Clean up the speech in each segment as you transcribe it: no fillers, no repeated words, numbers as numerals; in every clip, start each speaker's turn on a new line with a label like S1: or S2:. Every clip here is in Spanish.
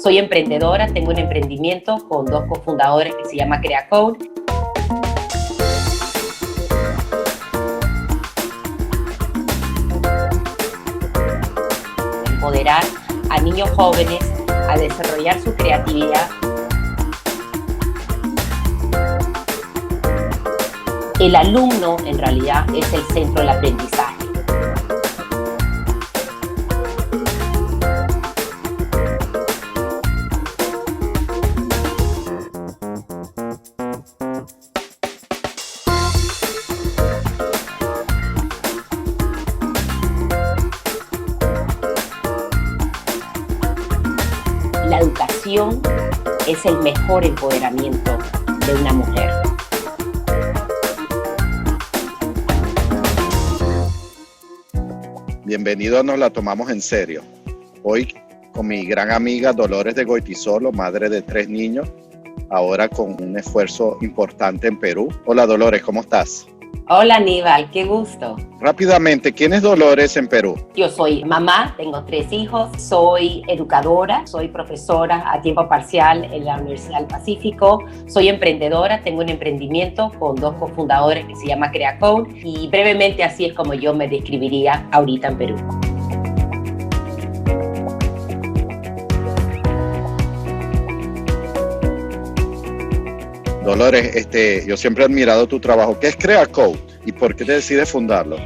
S1: Soy emprendedora, tengo un emprendimiento con dos cofundadores que se llama CreaCode. Empoderar a niños jóvenes a desarrollar su creatividad. El alumno, en realidad, es el centro del aprendizaje. La educación es el mejor empoderamiento de una mujer.
S2: Bienvenido a Nos la tomamos en serio. Hoy con mi gran amiga Dolores de Goytisolo, madre de 3 niños, ahora con un esfuerzo importante en Perú. Hola Dolores, ¿cómo estás?
S1: Hola Aníbal, qué gusto.
S2: Rápidamente, ¿quién es Dolores en Perú?
S1: Yo soy mamá, tengo 3 hijos, soy educadora, soy profesora a tiempo parcial en la Universidad del Pacífico, soy emprendedora, tengo un emprendimiento con 2 cofundadores que se llama CreaCode y brevemente así es como yo me describiría ahorita en Perú.
S2: Dolores, yo siempre he admirado tu trabajo. ¿Qué es CreaCode y por qué te decides fundarlo?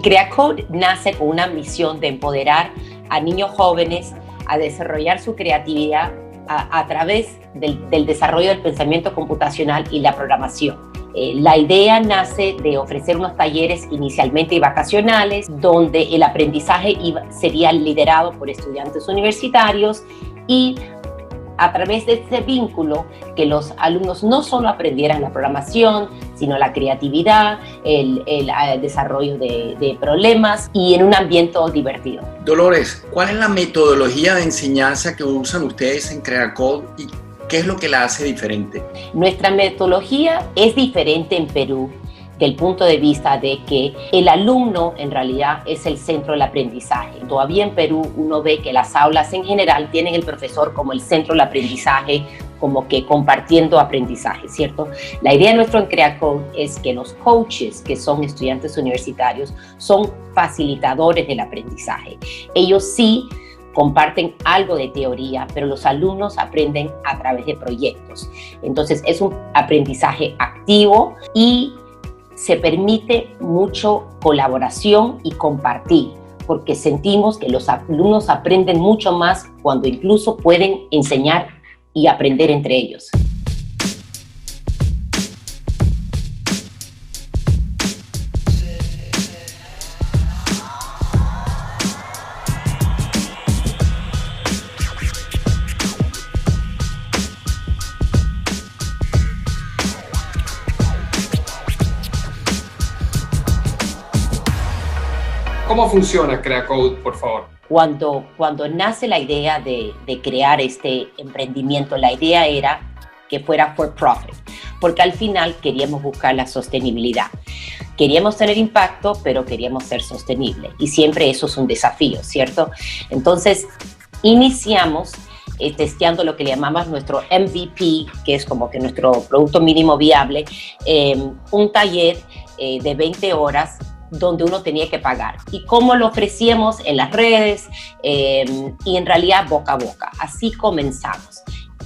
S1: CreaCode nace con una misión de empoderar a niños jóvenes a desarrollar su creatividad a través del desarrollo del pensamiento computacional y la programación. La idea nace de ofrecer unos talleres inicialmente vacacionales, donde el aprendizaje sería liderado por estudiantes universitarios y a través de este vínculo que los alumnos no solo aprendieran la programación, sino la creatividad, el desarrollo de problemas y en un ambiente divertido.
S3: Dolores, ¿cuál es la metodología de enseñanza que usan ustedes en CreaCode y qué es lo que la hace diferente?
S1: Nuestra metodología es diferente en Perú del punto de vista de que el alumno en realidad es el centro del aprendizaje. Todavía en Perú uno ve que las aulas en general tienen el profesor como el centro del aprendizaje, como que compartiendo aprendizaje, ¿cierto? La idea nuestra en CreaCode es que los coaches, que son estudiantes universitarios, son facilitadores del aprendizaje. Ellos sí comparten algo de teoría, pero los alumnos aprenden a través de proyectos. Entonces es un aprendizaje activo y se permite mucho colaboración y compartir, porque sentimos que los alumnos aprenden mucho más cuando incluso pueden enseñar y aprender entre ellos.
S4: ¿Cómo funciona CreaCode, por favor?
S1: Cuando nace la idea de crear este emprendimiento, la idea era que fuera for profit, porque al final queríamos buscar la sostenibilidad. Queríamos tener impacto, pero queríamos ser sostenibles. Y siempre eso es un desafío, ¿cierto? Entonces, iniciamos testeando lo que le llamamos nuestro MVP, que es como que nuestro producto mínimo viable, un taller de 20 horas donde uno tenía que pagar. Y cómo lo ofrecíamos en las redes y en realidad boca a boca. Así comenzamos.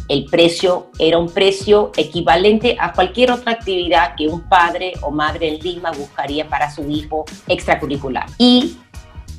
S1: El precio era un precio equivalente a cualquier otra actividad que un padre o madre en Lima buscaría para su hijo extracurricular. Y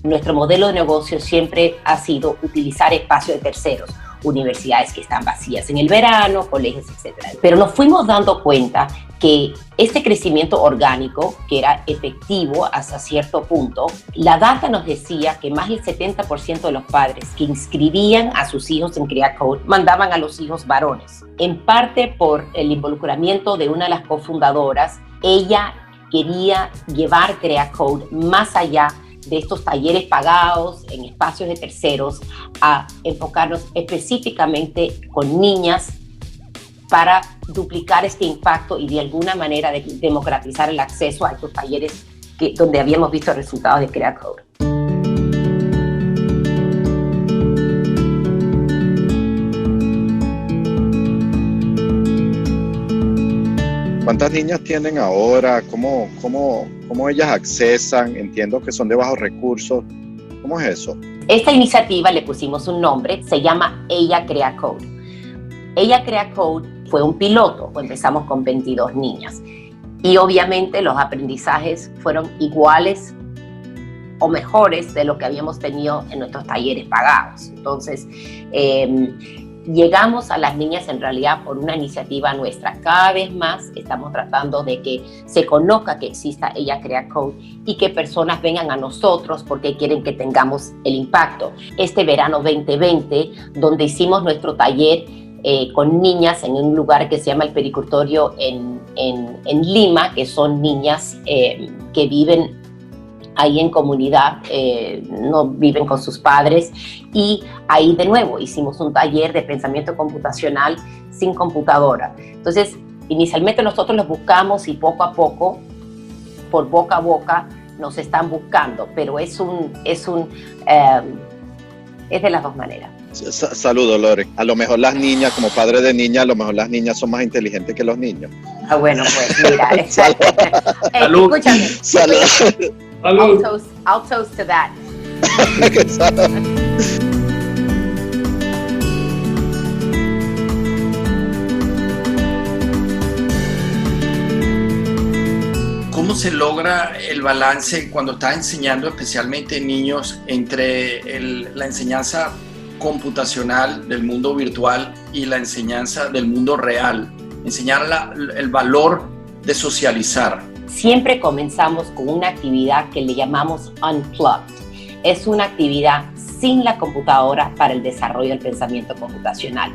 S1: nuestro modelo de negocio siempre ha sido utilizar espacios de terceros, universidades que están vacías en el verano, colegios, etc. Pero nos fuimos dando cuenta que este crecimiento orgánico, que era efectivo hasta cierto punto, la data nos decía que más del 70% de los padres que inscribían a sus hijos en CreaCode mandaban a los hijos varones. En parte por el involucramiento de una de las cofundadoras, ella quería llevar CreaCode más allá de estos talleres pagados en espacios de terceros a enfocarnos específicamente con niñas para duplicar este impacto y de alguna manera democratizar el acceso a estos talleres donde habíamos visto resultados de CreaCode.
S2: ¿Cuántas niñas tienen ahora? ¿Cómo ellas accesan? Entiendo que son de bajos recursos. ¿Cómo es eso?
S1: Esta iniciativa le pusimos un nombre, se llama Ella Crea Code. Ella Crea Code fue un piloto, empezamos con 22 niñas. Y obviamente los aprendizajes fueron iguales o mejores de lo que habíamos tenido en nuestros talleres pagados. Entonces, llegamos a las niñas en realidad por una iniciativa nuestra. Cada vez más estamos tratando de que se conozca que exista Ella Crea Code y que personas vengan a nosotros porque quieren que tengamos el impacto. Este verano 2020, donde hicimos nuestro taller con niñas en un lugar que se llama el Pericultorio en Lima, que son niñas que viven ahí en comunidad, no viven con sus padres, y ahí de nuevo hicimos un taller de pensamiento computacional sin computadora. Entonces, inicialmente nosotros los buscamos y poco a poco, por boca a boca, nos están buscando, pero es de las dos maneras.
S2: Salud, Dolores. A lo mejor las niñas, como padre de niñas, a lo mejor las niñas son más inteligentes que los niños.
S1: Ah, bueno, pues mira.
S3: Salud.
S1: Escúchame.
S2: Salud.
S1: I'll toast to that.
S3: ¿Cómo se logra el balance cuando estás enseñando especialmente niños entre la enseñanza computacional del mundo virtual y la enseñanza del mundo real? Enseñar el valor de socializar.
S1: Siempre comenzamos con una actividad que le llamamos Unplugged. Es una actividad sin la computadora para el desarrollo del pensamiento computacional.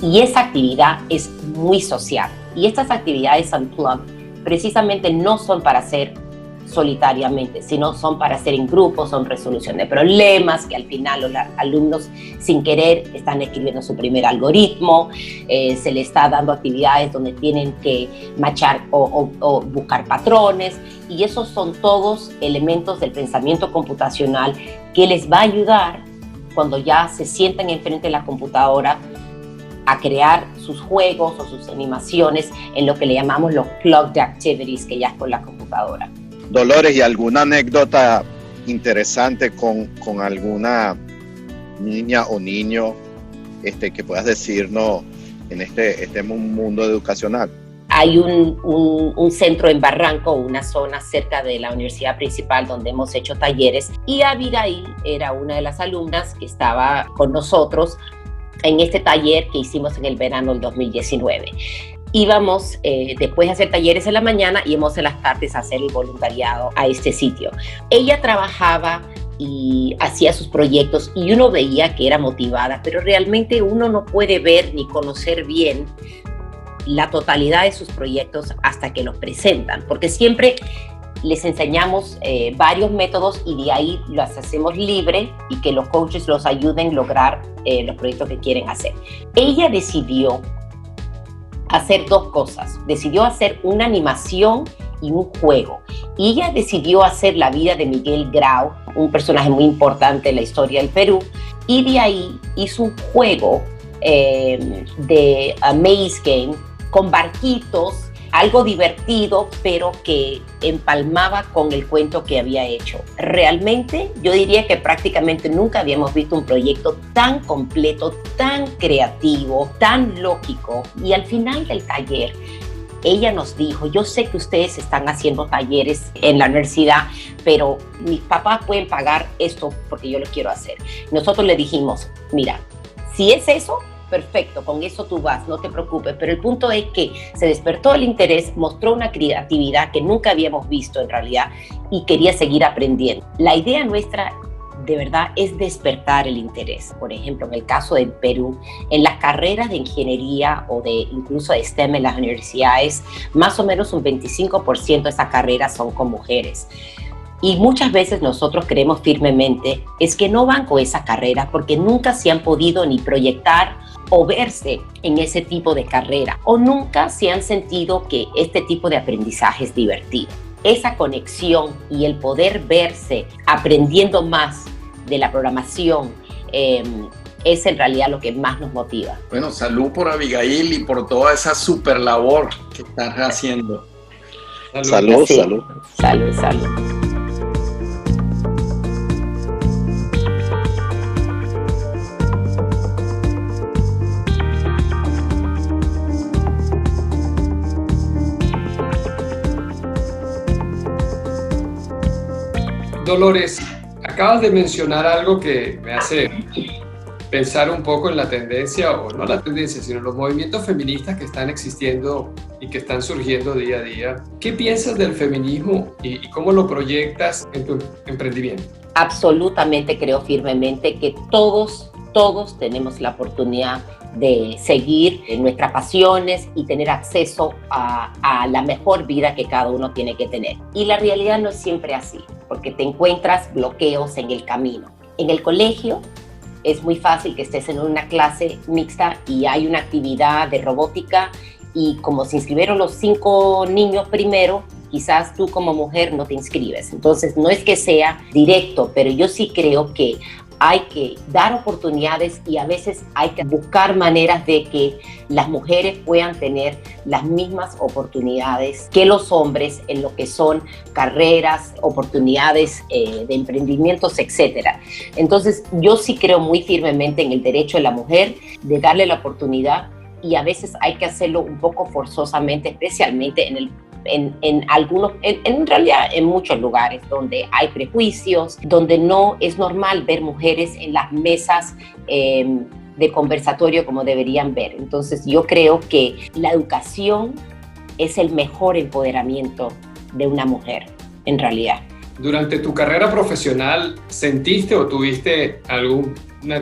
S1: Y esa actividad es muy social. Y estas actividades Unplugged precisamente no son para hacer solitariamente, sino son para hacer en grupo, son resolución de problemas, que al final los alumnos sin querer están escribiendo su primer algoritmo, se les está dando actividades donde tienen que matchar o buscar patrones, y esos son todos elementos del pensamiento computacional que les va a ayudar cuando ya se sientan enfrente de la computadora a crear sus juegos o sus animaciones en lo que le llamamos los plugged activities, que ya es con la computadora.
S2: Dolores, ¿y alguna anécdota interesante con alguna niña o niño que puedas decirnos en este mundo educacional?
S1: Hay un centro en Barranco, una zona cerca de la universidad principal donde hemos hecho talleres, y Abigail era una de las alumnas que estaba con nosotros en este taller que hicimos en el verano del 2019. Íbamos después de hacer talleres en la mañana, íbamos en las tardes a hacer el voluntariado a este sitio. Ella trabajaba y hacía sus proyectos y uno veía que era motivada, pero realmente uno no puede ver ni conocer bien la totalidad de sus proyectos hasta que los presentan, porque siempre les enseñamos varios métodos y de ahí los hacemos libre y que los coaches los ayuden a lograr los proyectos que quieren hacer. Ella decidió hacer dos cosas. Decidió hacer una animación y un juego. Y ella decidió hacer la vida de Miguel Grau, un personaje muy importante en la historia del Perú, y de ahí hizo un juego de Maze Game con barquitos, algo divertido, pero que empalmaba con el cuento que había hecho. Realmente, yo diría que prácticamente nunca habíamos visto un proyecto tan completo, tan creativo, tan lógico. Y al final del taller, ella nos dijo, yo sé que ustedes están haciendo talleres en la universidad, pero mis papás pueden pagar esto porque yo lo quiero hacer. Nosotros le dijimos, mira, si es eso, perfecto, con eso tú vas, no te preocupes, pero el punto es que se despertó el interés, mostró una creatividad que nunca habíamos visto en realidad y quería seguir aprendiendo. La idea nuestra de verdad es despertar el interés. Por ejemplo, en el caso del Perú, en las carreras de ingeniería o de incluso de STEM en las universidades, más o menos un 25% de esas carreras son con mujeres. Y muchas veces nosotros creemos firmemente es que no van con esa carrera porque nunca se han podido ni proyectar o verse en ese tipo de carrera, o nunca se han sentido que este tipo de aprendizaje es divertido. Esa conexión y el poder verse aprendiendo más de la programación es en realidad lo que más nos motiva.
S3: Bueno, salud por Abigail y por toda esa super labor que estás haciendo.
S2: Salud,
S1: Sí.
S2: salud.
S1: Salud, salud.
S4: Dolores, acabas de mencionar algo que me hace pensar un poco en la tendencia, o no la tendencia, sino los movimientos feministas que están existiendo y que están surgiendo día a día. ¿Qué piensas del feminismo y cómo lo proyectas en tu emprendimiento?
S1: Absolutamente creo firmemente que todos tenemos la oportunidad de seguir nuestras pasiones y tener acceso a la mejor vida que cada uno tiene que tener. Y la realidad no es siempre así, porque te encuentras bloqueos en el camino. En el colegio es muy fácil que estés en una clase mixta y hay una actividad de robótica y como se inscribieron los 5 niños primero, quizás tú como mujer no te inscribes. Entonces no es que sea directo, pero yo sí creo que hay que dar oportunidades y a veces hay que buscar maneras de que las mujeres puedan tener las mismas oportunidades que los hombres en lo que son carreras, oportunidades de emprendimientos, etc. Entonces yo sí creo muy firmemente en el derecho de la mujer de darle la oportunidad y a veces hay que hacerlo un poco forzosamente, especialmente en realidad en muchos lugares donde hay prejuicios, donde no es normal ver mujeres en las mesas de conversatorio como deberían ver. Entonces yo creo que la educación es el mejor empoderamiento de una mujer, en realidad.
S4: Durante tu carrera profesional, ¿sentiste o tuviste algún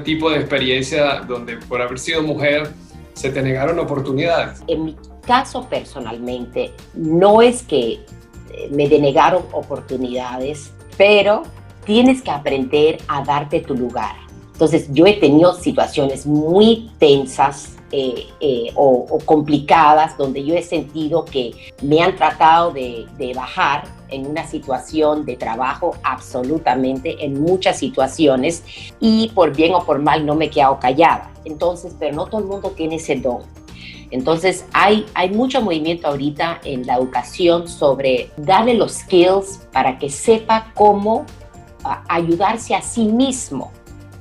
S4: tipo de experiencia donde por haber sido mujer se te negaron oportunidades?
S1: En mi caso personalmente, no es que me denegaron oportunidades, pero tienes que aprender a darte tu lugar. Entonces yo he tenido situaciones muy tensas o complicadas donde yo he sentido que me han tratado de bajar en una situación de trabajo, absolutamente en muchas situaciones, y por bien o por mal no me he quedado callada. Entonces, pero no todo el mundo tiene ese don. Entonces hay mucho movimiento ahorita en la educación sobre darle los skills para que sepa cómo ayudarse a sí mismo,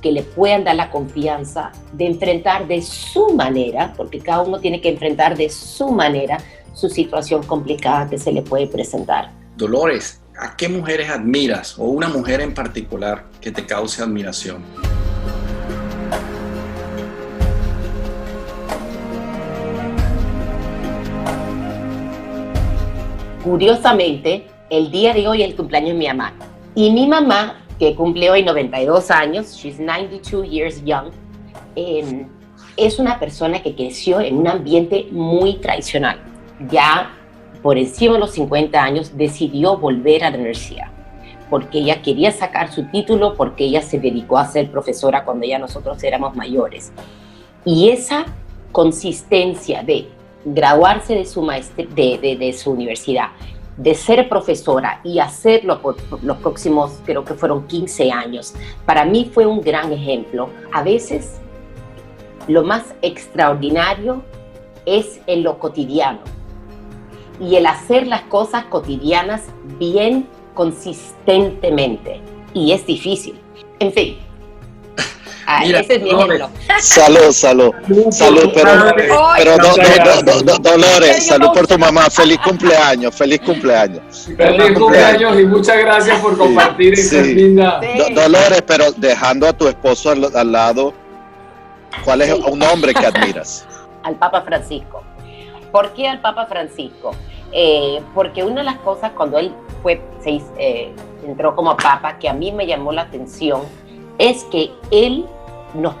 S1: que le puedan dar la confianza de enfrentar de su manera, porque cada uno tiene que enfrentar de su manera su situación complicada que se le puede presentar.
S3: Dolores, ¿a qué mujeres admiras o una mujer en particular que te cause admiración?
S1: Curiosamente, el día de hoy es el cumpleaños de mi mamá. Y mi mamá, que cumple hoy 92 años, she's 92 years young, es una persona que creció en un ambiente muy tradicional. Ya por encima de los 50 años decidió volver a la universidad, porque ella quería sacar su título, porque ella se dedicó a ser profesora cuando ya nosotros éramos mayores. Y esa consistencia de graduarse de su universidad, de ser profesora y hacerlo por los próximos, creo que fueron 15 años, para mí fue un gran ejemplo. A veces lo más extraordinario es en lo cotidiano y el hacer las cosas cotidianas bien consistentemente, y es difícil. En fin.
S3: Mira,
S1: ese es mi ejemplo.
S2: Salud, pero Dolores, salud por tu mamá, feliz cumpleaños.
S4: Feliz cumpleaños y muchas gracias por compartir esa linda.
S2: Dolores, pero dejando a tu esposo al lado, ¿cuál es un hombre que admiras?
S1: Al Papa Francisco. ¿Por qué al Papa Francisco? Porque una de las cosas cuando él entró como Papa, que a mí me llamó la atención, es que él nos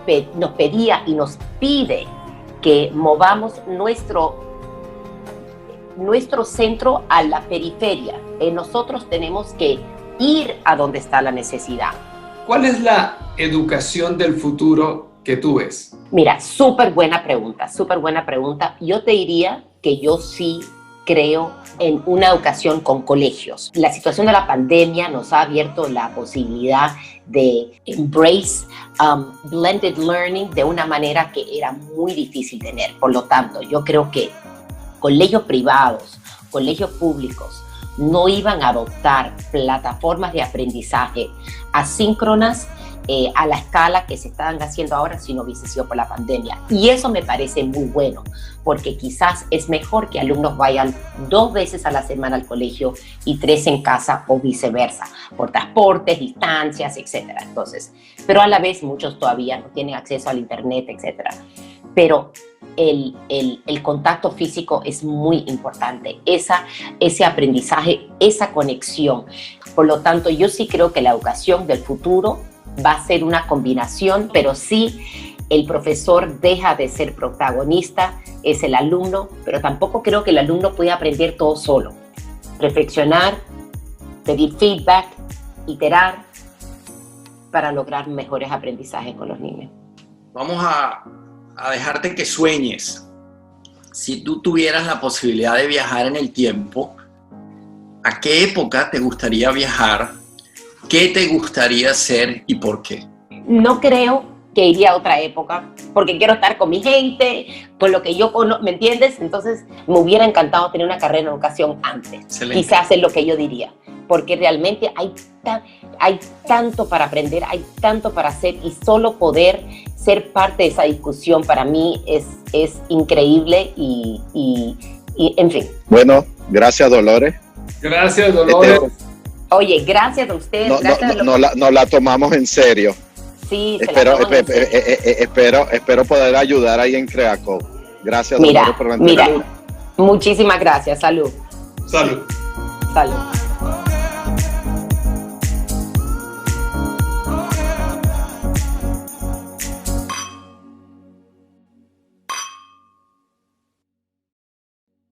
S1: pedía y nos pide que movamos nuestro centro a la periferia. Nosotros tenemos que ir a donde está la necesidad.
S4: ¿Cuál es la educación del futuro que tú ves?
S1: Mira, súper buena pregunta. Yo te diría que yo sí creo en una educación con colegios. La situación de la pandemia nos ha abierto la posibilidad de embrace blended learning de una manera que era muy difícil tener. Por lo tanto, yo creo que colegios privados, colegios públicos, no iban a adoptar plataformas de aprendizaje asíncronas a la escala que se estaban haciendo ahora si no hubiese sido por la pandemia. Y eso me parece muy bueno, porque quizás es mejor que alumnos vayan 2 veces a la semana al colegio y 3 en casa o viceversa, por transportes, distancias, etc. Entonces, pero a la vez muchos todavía no tienen acceso al internet, etc. Pero el contacto físico es muy importante, ese aprendizaje, esa conexión. Por lo tanto, yo sí creo que la educación del futuro va a ser una combinación, pero sí el profesor deja de ser protagonista, es el alumno, pero tampoco creo que el alumno pueda aprender todo solo. Reflexionar, pedir feedback, iterar para lograr mejores aprendizajes con los niños.
S3: Vamos a dejarte que sueñes. Si tú tuvieras la posibilidad de viajar en el tiempo, ¿a qué época te gustaría viajar? ¿Qué te gustaría hacer y por qué?
S1: No creo que iría a otra época, porque quiero estar con mi gente, con lo que yo conozco, ¿me entiendes? Entonces me hubiera encantado tener una carrera en educación antes.
S3: Excelente.
S1: Quizás es lo que yo diría, porque realmente hay tanto para aprender, hay tanto para hacer, y solo poder ser parte de esa discusión para mí es increíble y en fin.
S2: Bueno, gracias, Dolores.
S4: Gracias, Dolores.
S1: Oye, gracias a ustedes.
S2: No la tomamos en serio.
S1: Sí,
S2: espero poder ayudar ahí en Creaco. Gracias, Dolores, por la entrevista.
S1: Muchísimas gracias. Salud.
S4: Salud.
S1: Salud.